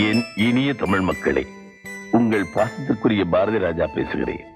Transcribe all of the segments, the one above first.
என் இனிய தமிழ் மக்களே, உங்கள் பாசத்துக்குரிய பாரதி ராஜா பேசுகிறேன்.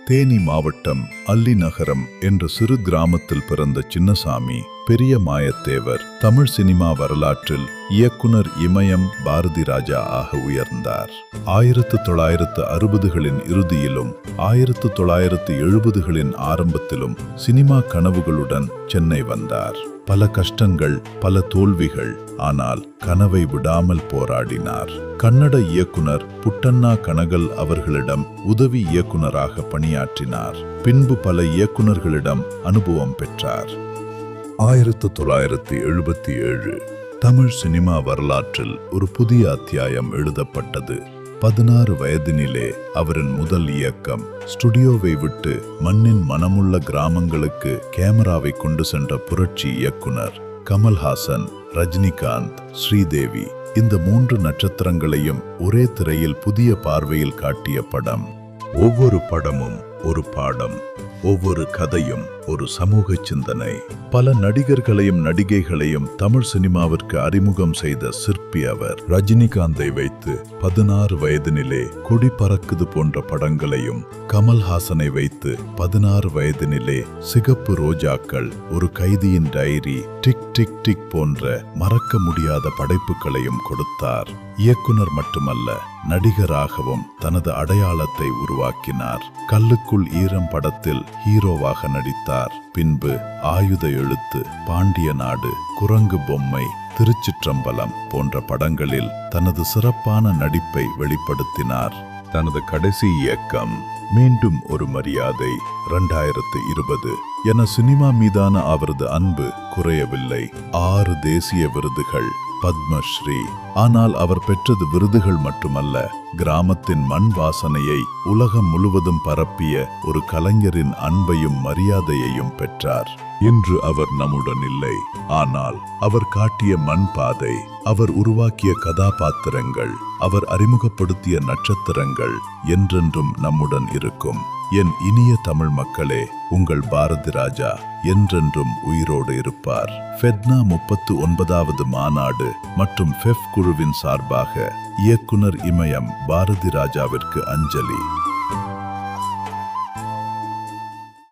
தேனி மாவட்டம் அல்லி நகரம் என்ற சிறு கிராமத்தில் பிறந்த சின்னசாமி பெரிய மாயத்தேவர் தமிழ் சினிமா வரலாற்றில் இயக்குனர் இமயம் பாரதி ராஜா ஆக உயர்ந்தார். 1960களின் இறுதியிலும் 1970களின் ஆரம்பத்திலும் சினிமா கனவுகளுடன் சென்னை வந்தார். பல கஷ்டங்கள், பல தோல்விகள், ஆனால் கனவை விடாமல் போராடினார். கன்னட இயக்குனர் புட்டண்ணா கனகல் அவர்களிடம் உதவி இயக்குனராக பணியாற்றினார். பின்பு பல இயக்குனர்களிடம் அனுபவம் பெற்றார். 1977 தமிழ் சினிமா வரலாற்றில் ஒரு புதிய அத்தியாயம் எழுதப்பட்டது. 16 வயதினிலே அவரின் முதல் இயக்கம். ஸ்டுடியோவை விட்டு மண்ணின் மனமுள்ள கிராமங்களுக்கு கேமராவை கொண்டு சென்ற புரட்சி இயக்குனர் கமல்ஹாசன், ரஜினிகாந்த், ஸ்ரீதேவி இந்த 3 நட்சத்திரங்களையும் ஒரே திரையில் புதிய பார்வையில் காட்டிய படம். ஒவ்வொரு படமும் ஒரு பாடம், ஒவ்வொரு கதையும் ஒரு சமூக சிந்தனை. பல நடிகர்களையும் நடிகைகளையும் தமிழ் சினிமாவிற்கு அறிமுகம் செய்த சிற்பி அவர். ரஜினிகாந்தை வைத்து 16 வயதினிலே கொடி பறக்குது போன்ற படங்களையும், கமல்ஹாசனை வைத்து 16 வயதினிலே சிகப்பு ரோஜாக்கள், ஒரு கைதியின் டைரி, டிக் டிக் டிக் போன்ற மறக்க முடியாத படைப்புகளையும் கொடுத்தார். இயக்குனர் மட்டுமல்ல, நடிகராகவும் தனது அடையாளத்தை உருவாக்கினார். கல்லுக்குள் ஈரம் படத்தில் ஹீரோவாக நடித்தார். பின்பு ஆயுத எழுத்து, பாண்டிய நாடு, குரங்கு பொம்மை, திருச்சிற்றம்பலம் போன்ற படங்களில் தனது சிறப்பான நடிப்பை வெளிப்படுத்தினார். தனது கடைசி இயக்கம் மீண்டும் ஒரு மரியாதை 2020 என சினிமா மீதான அவரது அன்பு குறையவில்லை. 6 தேசிய விருதுகள், பத்மஸ்ரீ. ஆனால் அவர் பெற்றது விருதுகள் மட்டுமல்ல, கிராமத்தின் மண் வாசனையை உலகம் முழுவதும் பரப்பிய ஒரு கலைஞரின் அன்பையும் மரியாதையையும் பெற்றார். இன்று அவர் நம்முடன் இல்லை, ஆனால் அவர் காட்டிய மண் பாதை, அவர் உருவாக்கிய கதாபாத்திரங்கள், அவர் அறிமுகப்படுத்திய நட்சத்திரங்கள் என்றென்றும் நம்முடன் இருக்கும். என் இனிய தமிழ் மக்களே, உங்கள் பாரதி ராஜா என்றென்றும் உயிரோடு இருப்பார். ஃபெட்னா 39வது மாநாடு மற்றும் ஃபெஃப் குழுவின் சார்பாக இயக்குனர் இமயம் பாரதி ராஜாவிற்கு அஞ்சலி.